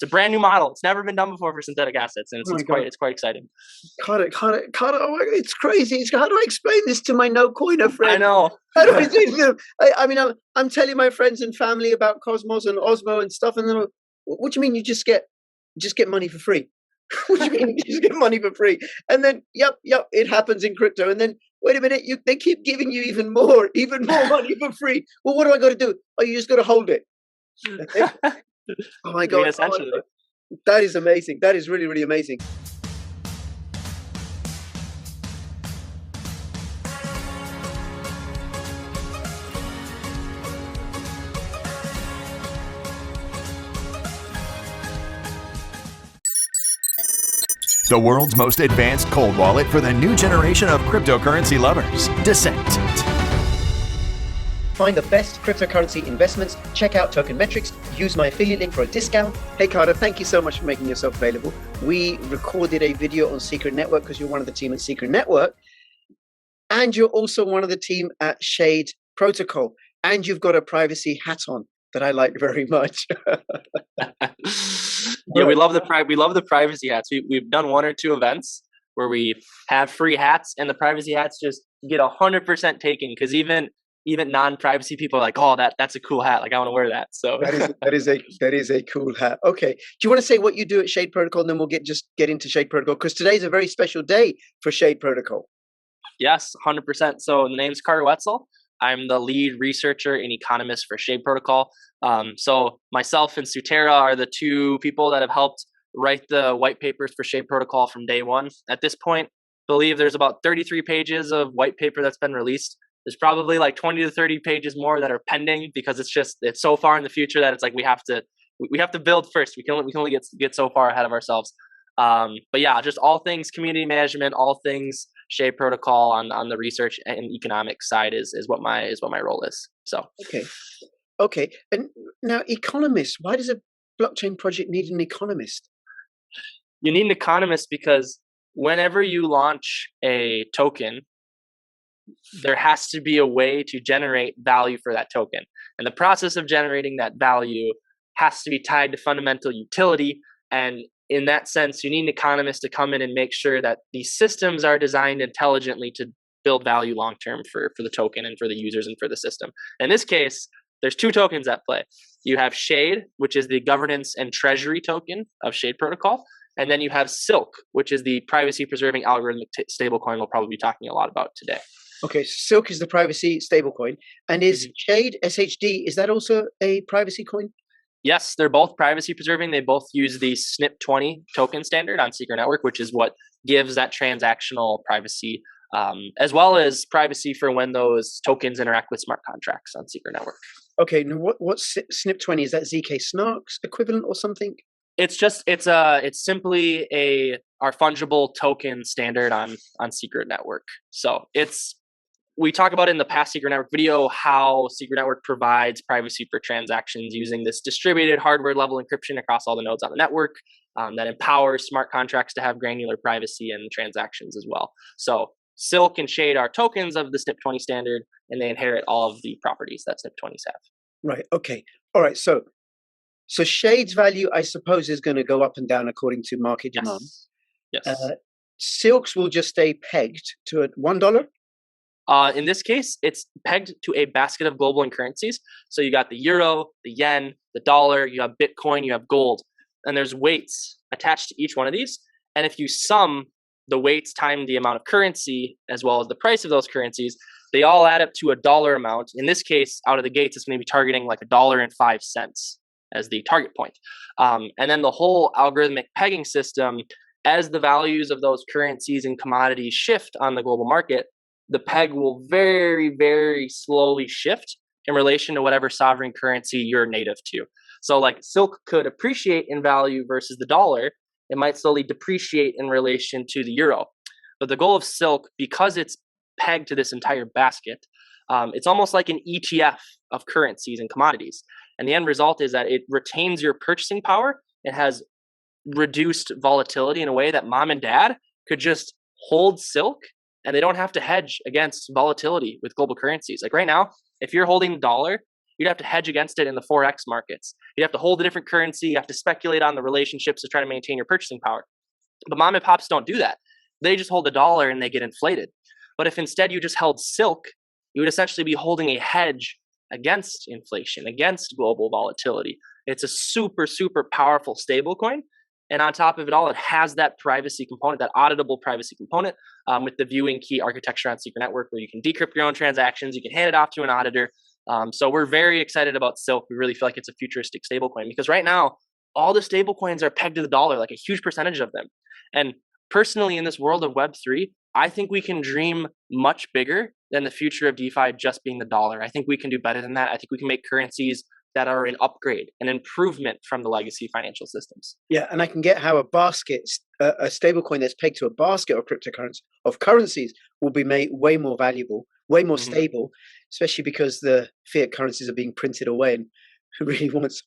It's a brand new model. It's never been done before for synthetic assets, and it's quite exciting. Carter, oh my God, it's crazy. How do I explain this to my no coiner friend? I know. How do I say to them? I mean, I'm telling my friends and family about Cosmos and Osmo and stuff, and then what do you mean you just get money for free? What do you mean you just get money for free? And then yep, it happens in crypto. And then wait a minute, they keep giving you even more money for free. Well, what do I got to do? Oh, you just got to hold it. Oh my God! Essentially. That is amazing. That is really, really amazing. The world's most advanced cold wallet for the new generation of cryptocurrency lovers, Descent. Find the best cryptocurrency investments, check out Token Metrics, use my affiliate link for a discount. Hey Carter, thank you so much for making yourself available. We recorded a video on Secret Network because you're one of the team at Secret Network. And you're also one of the team at Shade Protocol. And you've got a privacy hat on that I like very much. Yeah, we love the privacy hats. We've done 1 or 2 events where we have free hats, and the privacy hats just get 100% taken because even non-privacy people are like, oh, that's a cool hat. Like, I want to wear that. So that is a cool hat. Okay. Do you want to say what you do at Shade Protocol, and then we'll get into Shade Protocol? Because today's a very special day for Shade Protocol. Yes, 100%. So the name's Carter Woetzel. I'm the lead researcher and economist for Shade Protocol. So myself and Sutera are the 2 people that have helped write the white papers for Shade Protocol from day one. At this point, I believe there's about 33 pages of white paper that's been released. There's probably like 20 to 30 pages more that are pending because it's so far in the future that it's like we have to build first. We can only get so far ahead of ourselves. But yeah, just all things community management, all things Shade Protocol on the research and economic side is what my role is. So okay. And now, economists. Why does a blockchain project need an economist? You need an economist because whenever you launch a token, there has to be a way to generate value for that token, and the process of generating that value has to be tied to fundamental utility. And in that sense, you need an economist to come in and make sure that these systems are designed intelligently to build value long term for the token and for the users and for the system. In this case, there's 2 tokens at play. You have Shade, which is the governance and treasury token of Shade Protocol, and then you have SILK, which is the privacy preserving algorithmic stablecoin we'll probably be talking a lot about today. Okay, SILK is the privacy stablecoin, and is Shade SHD? Is that also a privacy coin? Yes, they're both privacy preserving. They both use the SNP20 token standard on Secret Network, which is what gives that transactional privacy, as well as privacy for when those tokens interact with smart contracts on Secret Network. Okay, now what's SNP20? Is that ZK Snarks equivalent or something? It's simply our fungible token standard on Secret Network. So we talk about in the past Secret Network video how Secret Network provides privacy for transactions using this distributed hardware level encryption across all the nodes on the network that empowers smart contracts to have granular privacy and transactions as well. So SILK and Shade are tokens of the SNP20 standard, and they inherit all of the properties that SNP20s have. Right. Okay. All right. So Shade's value, I suppose, is going to go up and down according to market demand. Yes. SILK's will just stay pegged to $1. In this case, it's pegged to a basket of global currencies. So you got the euro, the yen, the dollar, you have Bitcoin, you have gold, and there's weights attached to each one of these. And if you sum the weights times the amount of currency as well as the price of those currencies, they all add up to a dollar amount. In this case, out of the gates, it's going to be targeting like $1.05 as the target point. And then the whole algorithmic pegging system, as the values of those currencies and commodities shift on the global market, the peg will very, very slowly shift in relation to whatever sovereign currency you're native to. So like SILK could appreciate in value versus the dollar. It might slowly depreciate in relation to the euro. But the goal of SILK, because it's pegged to this entire basket, it's almost like an ETF of currencies and commodities. And the end result is that it retains your purchasing power. It has reduced volatility in a way that mom and dad could just hold SILK and they don't have to hedge against volatility with global currencies. Like right now, if you're holding the dollar, you'd have to hedge against it in the Forex markets. You'd have to hold a different currency. You have to speculate on the relationships to try to maintain your purchasing power. But mom and pops don't do that. They just hold the dollar and they get inflated. But if instead you just held SILK, you would essentially be holding a hedge against inflation, against global volatility. It's a super, super powerful stablecoin. And on top of it all, it has that privacy component, that auditable privacy component with the viewing key architecture on Secret Network, where you can decrypt your own transactions, you can hand it off to an auditor. So we're very excited about SILK. We really feel like it's a futuristic stablecoin because right now, all the stablecoins are pegged to the dollar, like a huge percentage of them. And personally, in this world of Web3, I think we can dream much bigger than the future of DeFi just being the dollar. I think we can do better than that. I think we can make currencies that are an upgrade, an improvement from the legacy financial systems. Yeah, and I can get how a basket, a stablecoin that's pegged to a basket of cryptocurrencies, of currencies, will be made way more valuable, way more stable, especially because the fiat currencies are being printed away. And who really wants,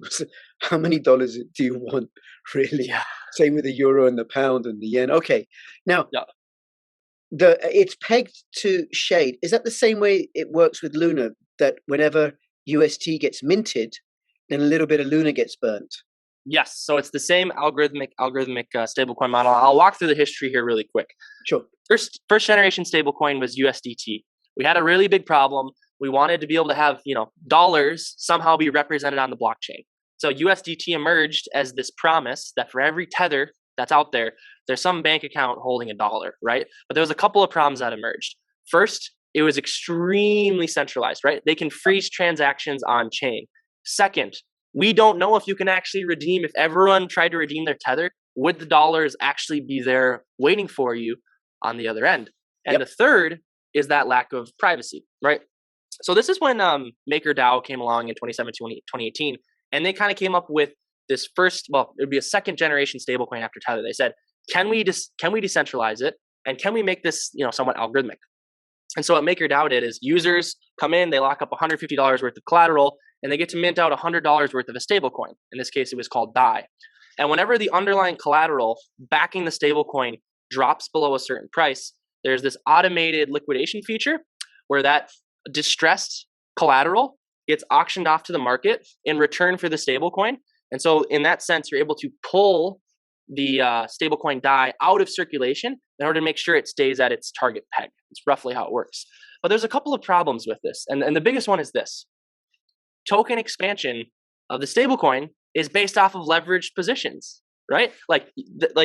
how many dollars do you want, really? Yeah. Same with the euro and the pound and the yen. Okay, now, it's pegged to shade. Is that the same way it works with Luna, that whenever UST gets minted, then a little bit of Luna gets burnt? Yes, so it's the same algorithmic stablecoin model. I'll walk through the history here really quick. Sure. First generation stablecoin was USDT. We had a really big problem. We wanted to be able to have, dollars somehow be represented on the blockchain. So USDT emerged as this promise that for every tether that's out there, there's some bank account holding $1, right? But there was a couple of problems that emerged. First, it was extremely centralized, right? They can freeze transactions on chain. Second, we don't know if you can actually redeem. If everyone tried to redeem their tether, would the dollars actually be there waiting for you on the other end? And the third is that lack of privacy, right? So this is when MakerDAO came along in 2017, 2018, and they kind of came up with this first, it would be a second generation stablecoin after Tether. They said, can we decentralize it? And can we make this, somewhat algorithmic? And so what MakerDAO did is users come in, they lock up $150 worth of collateral, and they get to mint out $100 worth of a stablecoin. In this case, it was called DAI. And whenever the underlying collateral backing the stablecoin drops below a certain price, there's this automated liquidation feature where that distressed collateral gets auctioned off to the market in return for the stablecoin. And so in that sense, you're able to pull the stablecoin DAI out of circulation in order to make sure it stays at its target peg. It's roughly how it works. But there's a couple of problems with this. And the biggest one is this. Token expansion of the stablecoin is based off of leveraged positions, right? Like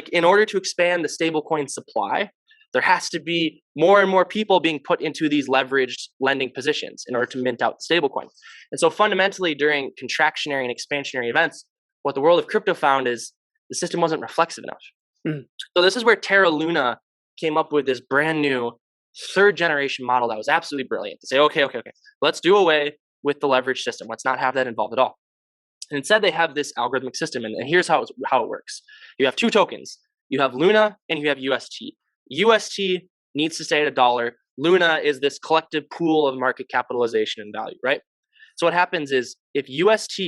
in order to expand the stablecoin supply, there has to be more and more people being put into these leveraged lending positions in order to mint out the stablecoin. And so fundamentally during contractionary and expansionary events, what the world of crypto found is the system wasn't reflexive enough. So this is where Terra Luna came up with this brand new third generation model that was absolutely brilliant to say, okay, let's do away with the leverage system. Let's not have that involved at all. And instead they have this algorithmic system. And here's how it works. You have two tokens. You have Luna and you have UST. UST needs to stay at $1. Luna is this collective pool of market capitalization and value, right? So what happens is if UST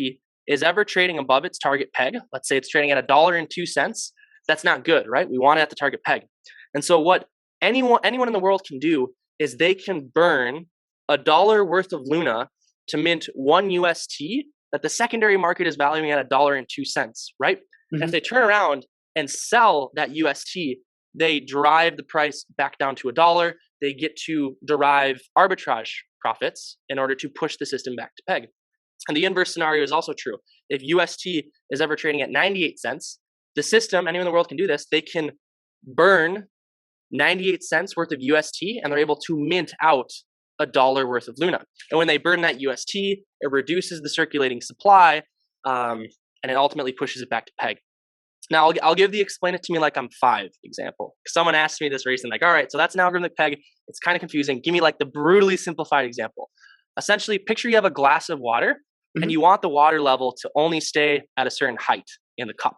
is ever trading above its target peg, let's say it's trading at $1.02, that's not good, right? We want it at the target peg. And so what anyone in the world can do is they can burn $1 worth of Luna to mint 1 UST that the secondary market is valuing at $1.02, right? And if they turn around and sell that UST, they drive the price back down to $1. They get to derive arbitrage profits in order to push the system back to peg. And the inverse scenario is also true. If UST is ever trading at 98 cents, the system, anyone in the world can do this, they can burn 98 cents worth of UST and they're able to mint out $1 worth of Luna. And when they burn that UST, it reduces the circulating supply and it ultimately pushes it back to peg. Now, I'll give the explain it to me like I'm 5 example. Someone asked me this recently, like, all right, so that's an algorithmic peg. It's kind of confusing. Give me like the brutally simplified example. Essentially, picture you have a glass of water and you want the water level to only stay at a certain height in the cup.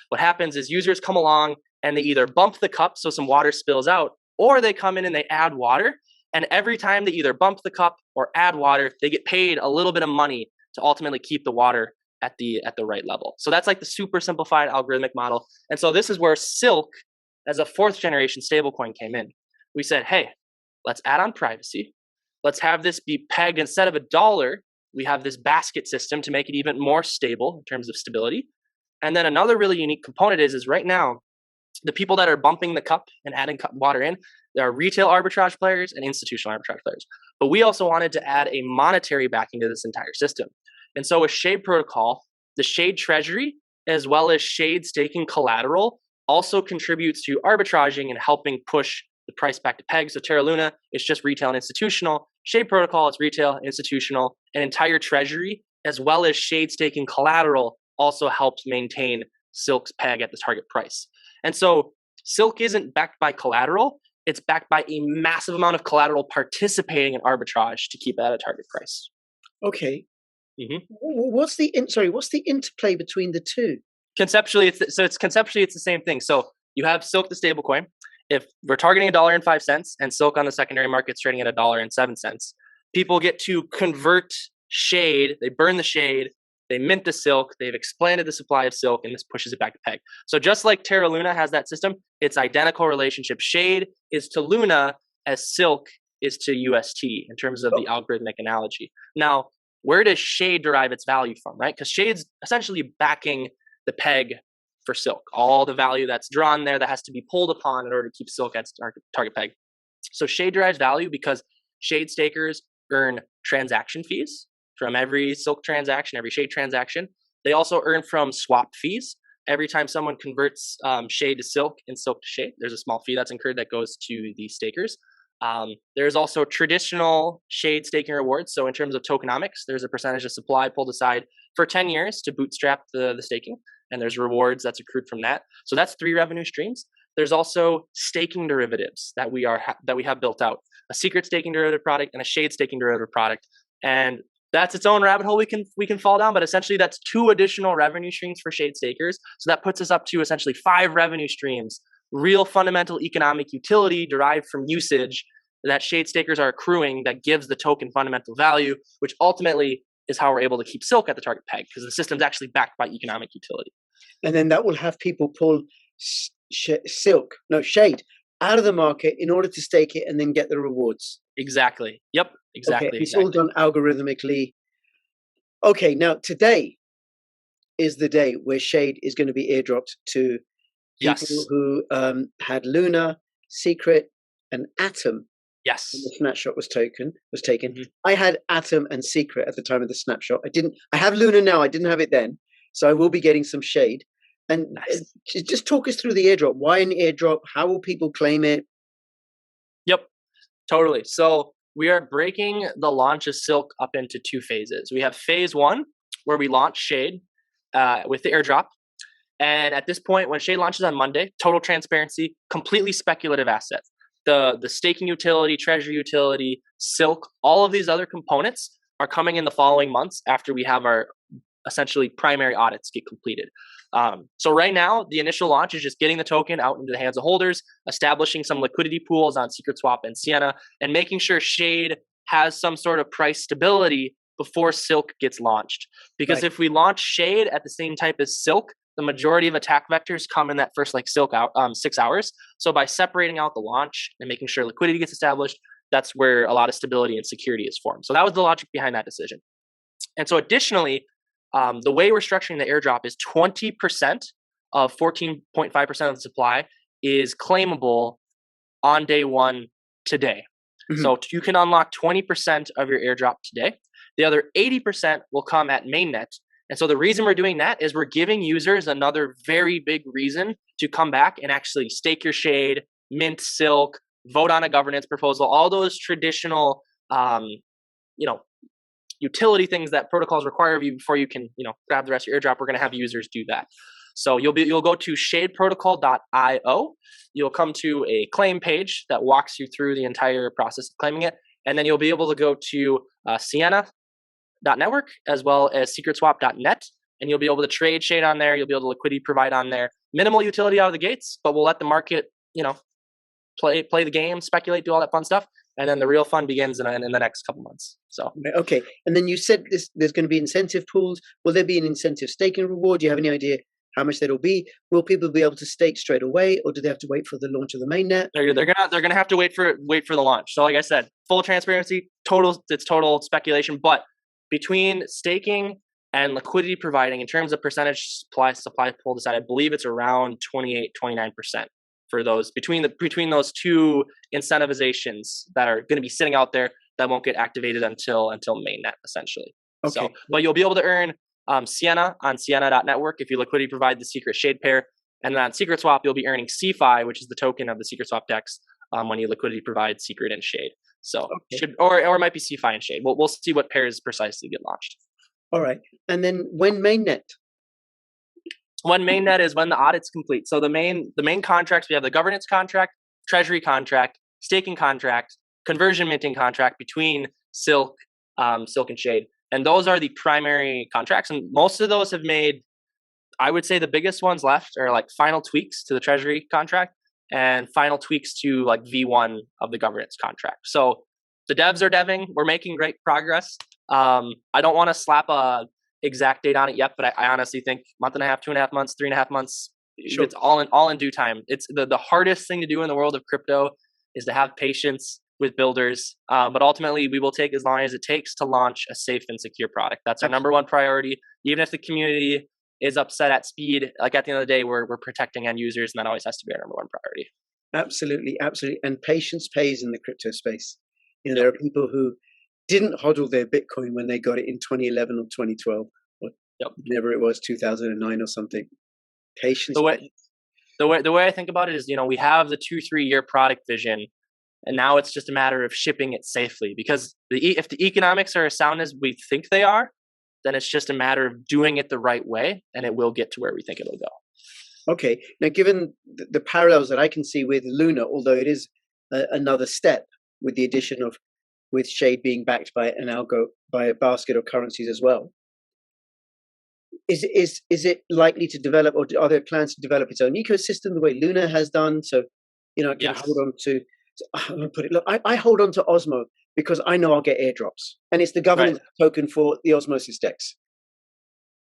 What happens is users come along and they either bump the cup so some water spills out, or they come in and they add water. And every time they either bump the cup or add water, they get paid a little bit of money to ultimately keep the water at the right level. So that's like the super simplified algorithmic model. And so this is where SILK as a 4th generation stablecoin came in. We said, hey, let's add on privacy. Let's have this be pegged instead of $1 we have this basket system to make it even more stable in terms of stability. And then another really unique component is right now, the people that are bumping the cup and adding water in, there are retail arbitrage players and institutional arbitrage players. But we also wanted to add a monetary backing to this entire system. And so with Shade Protocol, the Shade Treasury, as well as Shade staking collateral, also contributes to arbitraging and helping push the price back to peg. So Terra Luna is just retail and institutional. Shade Protocol is retail, institutional, and entire treasury, as well as Shade staking collateral, also helps maintain SILK's peg at the target price. And so SILK isn't backed by collateral, it's backed by a massive amount of collateral participating in arbitrage to keep it at a target price. Okay. What's the interplay between the two? Conceptually, it's the same thing. So you have SILK, the stablecoin. If we're targeting $1.05 and SILK on the secondary market's trading at $1.07, people get to convert Shade. They burn the Shade. They mint the SILK. They've expanded the supply of SILK, and this pushes it back to peg. So just like Terra Luna has that system, it's identical relationship. Shade is to Luna as SILK is to UST in terms of the algorithmic analogy. Now, where does Shade derive its value from, right? Because Shade's essentially backing the peg for SILK. All the value that's drawn there that has to be pulled upon in order to keep SILK at its target peg. So Shade derives value because Shade stakers earn transaction fees from every SILK transaction, every Shade transaction. They also earn from swap fees. Every time someone converts Shade to SILK and SILK to Shade, there's a small fee that's incurred that goes to the stakers. There's also traditional Shade staking rewards. So in terms of tokenomics, there's a percentage of supply pulled aside for 10 years to bootstrap the staking. And there's rewards that's accrued from that. So that's 3 revenue streams. There's also staking derivatives that we have built out. A secret staking derivative product and a Shade staking derivative product. And that's its own rabbit hole we can fall down, but essentially that's 2 additional revenue streams for Shade stakers. So that puts us up to essentially 5 revenue streams, real fundamental economic utility derived from usage that Shade stakers are accruing that gives the token fundamental value, which ultimately is how we're able to keep SILK at the target peg because the system's actually backed by economic utility. And then that will have people pull Shade out of the market in order to stake it and then get the rewards. Exactly. Yep. Exactly. Okay, it's all done algorithmically. Okay, now today is the day where Shade is going to be airdropped to people who had Luna, Secret, and Atom. Yes. When the snapshot was taken. I had Atom and Secret at the time of the snapshot. I have Luna now. I didn't have it then. So I will be getting some Shade. And just talk us through the airdrop. Why an airdrop? How will people claim it? Yep, totally. So we are breaking the launch of SILK up into 2 phases. We have phase 1, where we launch Shade with the airdrop. And at this point, when Shade launches on Monday, total transparency, completely speculative asset. The staking utility, treasury utility, SILK, all of these other components are coming in the following months after we have our essentially primary audits get completed. So right now, the initial launch is just getting the token out into the hands of holders, establishing some liquidity pools on SecretSwap and Sienna, and making sure Shade has some sort of price stability before SILK gets launched. Because if we launch Shade at the same type as SILK, the majority of attack vectors come in that first 6 hours. So by separating out the launch and making sure liquidity gets established, that's where a lot of stability and security is formed. So that was the logic behind that decision. And so additionally, the way we're structuring the airdrop is 20% of 14.5% of the supply is claimable on day 1 today. Mm-hmm. So you can unlock 20% of your airdrop today. The other 80% will come at mainnet. And so the reason we're doing that is we're giving users another very big reason to come back and actually stake your Shade, mint SILK, vote on a governance proposal, all those traditional, utility things that protocols require of you before you can, grab the rest of your airdrop. We're going to have users do that. So you'll go to shadeprotocol.io. You'll come to a claim page that walks you through the entire process of claiming it. And then you'll be able to go to Sienna.network as well as secretswap.net. And you'll be able to trade Shade on there. You'll be able to liquidity provide on there. Minimal utility out of the gates, but we'll let the market, play the game, speculate, do all that fun stuff. And then the real fun begins in the next couple months. So okay. And then you said there's going to be incentive pools. Will there be an incentive staking reward? Do you have any idea how much that'll be? Will people be able to stake straight away, or do they have to wait for the launch of the mainnet? They're gonna have to wait for the launch. So like I said, full transparency, total speculation. But between staking and liquidity providing, in terms of percentage supply pool decided, I believe it's around 28-29% for those between those two incentivizations that are going to be sitting out there that won't get activated until mainnet, essentially. Okay. So, but you'll be able to earn Sienna on Sienna.network if you liquidity provide the secret shade pair, and then on Secret Swap you'll be earning CFI, which is the token of the Secret Swap DEX, when you liquidity provide secret and shade. So or it might be CFI and shade. We'll see what pairs precisely get launched. All right. And then when mainnet? When mainnet is when the audit's complete. So the main contracts, we have the governance contract, treasury contract, staking contract, conversion minting contract between SILK and Shade. And those are the primary contracts. And most of those have made, I would say the biggest ones left are like final tweaks to the treasury contract and final tweaks to like V1 of the governance contract. So the devs are deving. We're making great progress. I don't want to slap a exact date on it yet, but I honestly think month and a half, 2.5 months, 3.5 months, sure. It's all in due time. It's the hardest thing to do in the world of crypto is to have patience with builders. But ultimately we will take as long as it takes to launch a safe and secure product. That's our number one priority. Even if the community is upset at speed, like at the end of the day, we're protecting end users, and that always has to be our number one priority. Absolutely. And patience pays in the crypto space. You know, there are people who didn't hodl their Bitcoin when they got it in 2011 or 2012 or whenever it was, 2009 or something. Patience. The way I think about it is, you know, we have the 2-3 year product vision, and now it's just a matter of shipping it safely. Because if the economics are as sound as we think they are, then it's just a matter of doing it the right way, and it will get to where we think it'll go. Okay. Now, given the parallels that I can see with Luna, although it is another step with the addition of with Shade being backed by by a basket of currencies as well, is it likely to develop, or are there plans to develop its own ecosystem the way Luna has done? So, you know, I can hold on to. I'm going to put it. Look, I hold on to Osmo because I know I'll get airdrops, and it's the governance token for the Osmosis DEX.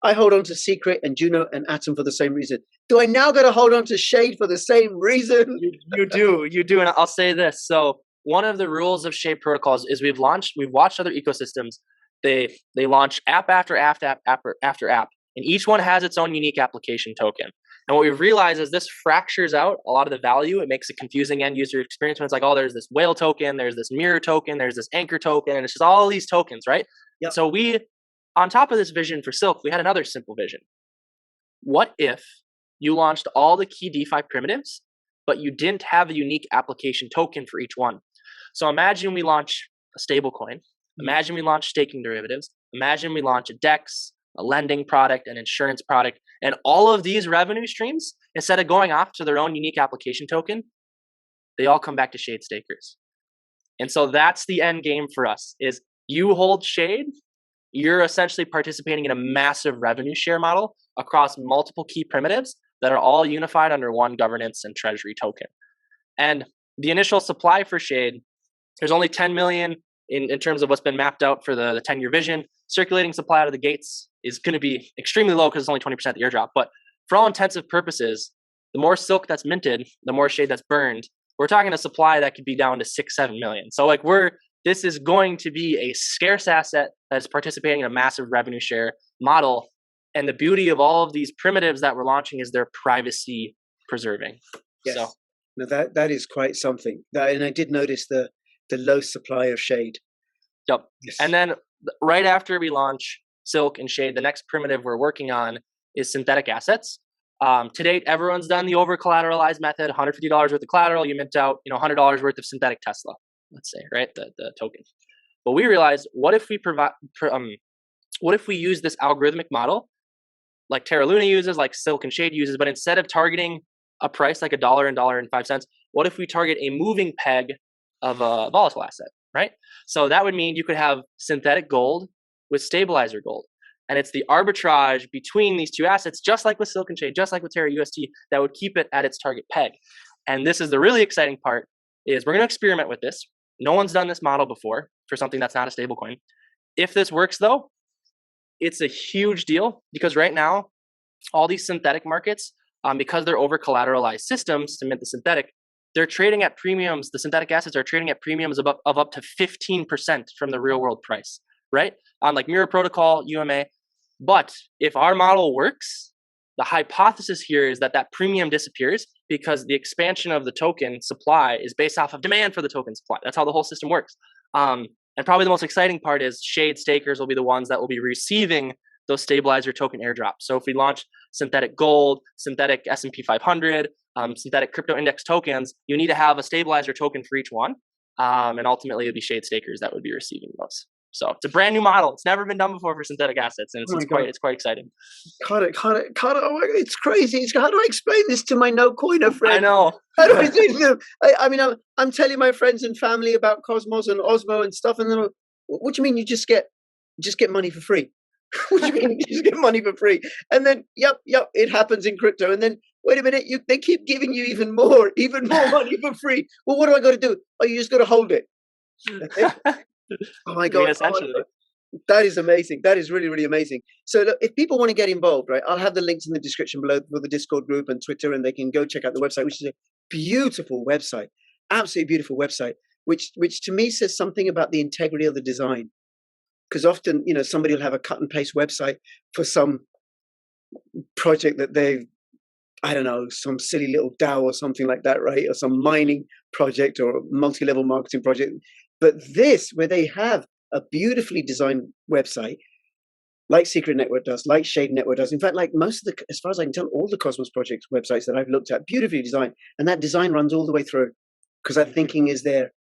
I hold on to Secret and Juno and Atom for the same reason. Do I now got to hold on to Shade for the same reason? You do, and I'll say this. So one of the rules of Shade protocols is we've watched other ecosystems. They launch app after app after app, and each one has its own unique application token. And what we've realized is this fractures out a lot of the value. It makes a confusing end user experience when it's like, oh, there's this whale token, there's this mirror token, there's this anchor token, and it's just all these tokens, right? Yep. So on top of this vision for Silk, we had another simple vision. What if you launched all the key DeFi primitives, but you didn't have a unique application token for each one? So imagine we launch a stablecoin. Imagine we launch staking derivatives. Imagine we launch a DEX, a lending product, an insurance product, and all of these revenue streams, instead of going off to their own unique application token, they all come back to Shade stakers. And so that's the end game for us, is you hold Shade, you're essentially participating in a massive revenue share model across multiple key primitives that are all unified under one governance and treasury token. And the initial supply for Shade, there's only 10 million in terms of what's been mapped out for the 10-year vision. Circulating supply out of the gates is going to be extremely low because it's only 20% the airdrop. But for all intensive purposes, the more Silk that's minted, the more Shade that's burned. We're talking a supply that could be down to 6-7 million. So like this is going to be a scarce asset that's participating in a massive revenue share model. And the beauty of all of these primitives that we're launching is they're privacy preserving. Yes. So now that is quite something. And I did notice the low supply of Shade. Yep. Yes. And then right after we launch Silk and Shade, the next primitive we're working on is synthetic assets. To date, everyone's done the over collateralized method, $150 worth of collateral, you mint out, $100 worth of synthetic Tesla, let's say, right? The token. But we realized, what if we use this algorithmic model like Terra Luna uses, like Silk and Shade uses, but instead of targeting a price like $1 and $1.05, what if we target a moving peg of a volatile asset, right? So that would mean you could have synthetic gold with stabilizer gold. And it's the arbitrage between these two assets, just like with Silk and Shade, just like with Terra UST, that would keep it at its target peg. And this is the really exciting part, is we're going to experiment with this. No one's done this model before for something that's not a stablecoin. If this works though, it's a huge deal, because right now, all these synthetic markets, because they're over collateralized systems to mint the synthetic, they're trading at premiums. The synthetic assets are trading at premiums of up to 15% from the real world price, right? on like Mirror Protocol, UMA. But if our model works, the hypothesis here is that that premium disappears because the expansion of the token supply is based off of demand for the token supply. That's how the whole system works. And probably the most exciting part is Shade stakers will be the ones that will be receiving those stabilizer token airdrops. So if we launch synthetic gold, synthetic S&P 500, synthetic crypto index tokens, you need to have a stabilizer token for each one. And ultimately it'll be Shade stakers that would be receiving those. So it's a brand new model. It's never been done before for synthetic assets, and it's quite exciting. Carter, oh my God, it's crazy. How do I explain this to my no coiner friend? I know. How do I say to them? I mean, I'm telling my friends and family about Cosmos and Osmo and stuff, and then what do you mean you just get money for free? What do you mean you just get money for free? And then yep, it happens in crypto. And then wait a minute, they keep giving you even more money for free. Well, what do I got to do? Oh, you just got to hold it. Oh my God. Essentially. That is amazing. That is really, really amazing. So look, if people want to get involved, right, I'll have the links in the description below for the Discord group and Twitter, and they can go check out the website, which is a beautiful website, absolutely beautiful website, which to me says something about the integrity of the design. Because often, somebody will have a cut and paste website for some project that they've, I don't know, some silly little DAO or something like that, right? Or some mining project or multi-level marketing project. But this, where they have a beautifully designed website, like Secret Network does, like Shade Network does. In fact, like most of as far as I can tell, all the Cosmos projects websites that I've looked at, beautifully designed. And that design runs all the way through because that thinking is there.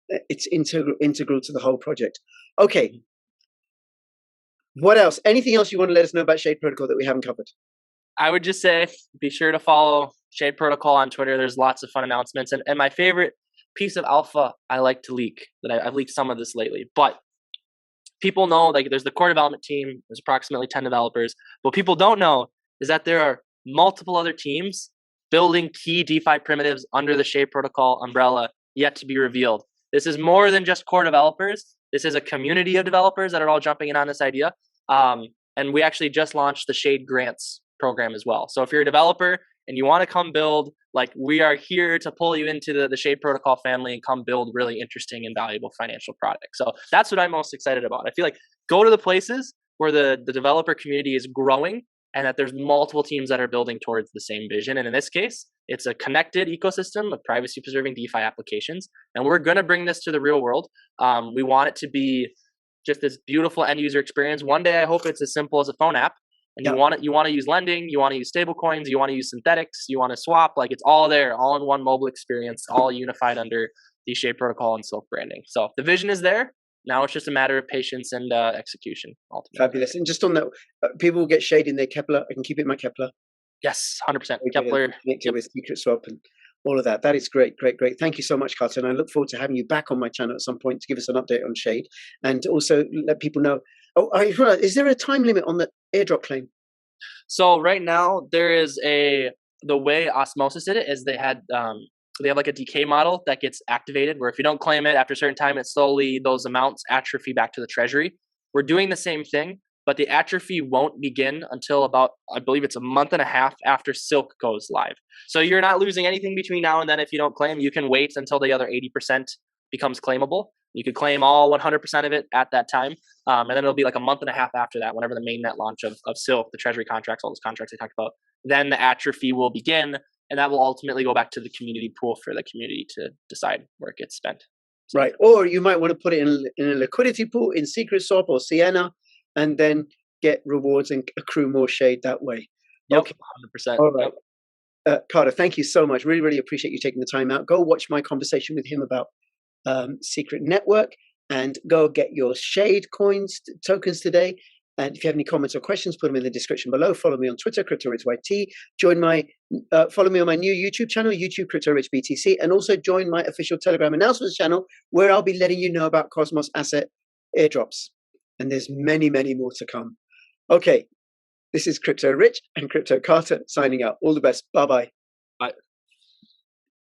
It's integral to the whole project. Okay. What else? Anything else you want to let us know about Shade Protocol that we haven't covered? I would just say, be sure to follow Shade Protocol on Twitter. There's lots of fun announcements. And my favorite piece of alpha I like to leak, that I've leaked some of this lately, but people know, like, there's the core development team, there's approximately 10 developers. What people don't know is that there are multiple other teams building key DeFi primitives under the Shade Protocol umbrella yet to be revealed. This is more than just core developers. This is a community of developers that are all jumping in on this idea. And we actually just launched the Shade Grants program as well. So if you're a developer and you want to come build, like, we are here to pull you into the Shade Protocol family and come build really interesting and valuable financial products. So that's what I'm most excited about. I feel like go to the places where the developer community is growing and that there's multiple teams that are building towards the same vision. And in this case, it's a connected ecosystem of privacy preserving DeFi applications. And we're going to bring this to the real world. We want it to be just this beautiful end user experience. One day, I hope it's as simple as a phone app. And you want to use lending, you want to use stablecoins, you want to use synthetics, you want to swap, like, it's all there, all in one mobile experience, all unified under the Shade Protocol and SILK branding. So the vision is there. Now it's just a matter of patience and execution. Ultimately. Fabulous. And just on that, people will get Shade in their Kepler. I can keep it in my Kepler. Yes, 100%. Kepler. Connected with Secret Swap and all of that. That is great. Thank you so much, Carter. And I look forward to having you back on my channel at some point to give us an update on Shade and also let people know. Oh, is there a time limit on the airdrop claim? So right now there is the way Osmosis did it is they have like a decay model that gets activated where if you don't claim it after a certain time, it slowly, those amounts atrophy back to the treasury. We're doing the same thing, but the atrophy won't begin until about, I believe it's a month and a half after SILK goes live. So you're not losing anything between now and then. If you don't claim, you can wait until the other 80% becomes claimable. You could claim all 100% of it at that time. And then it'll be like a month and a half after that, whenever the mainnet launch of SILK, the treasury contracts, all those contracts I talked about, then the atrophy will begin. And that will ultimately go back to the community pool for the community to decide where it gets spent. So, right. Or you might want to put it in a liquidity pool in Secret Swap or Sienna and then get rewards and accrue more Shade that way. Yep, okay. 100%. All right. Yep. Carter, thank you so much. Really, really appreciate you taking the time out. Go watch my conversation with him about Secret Network and go get your Shade coins tokens today. And if you have any comments or questions, put them in the description below. Follow me on Twitter, CryptoRichYT. Follow me on my new YouTube channel, YouTube CryptoRichBTC, and also join my official Telegram announcements channel, where I'll be letting you know about Cosmos asset airdrops. And there's many, many more to come. Okay, this is Crypto Rich and Crypto Carter signing out. All the best. Bye bye.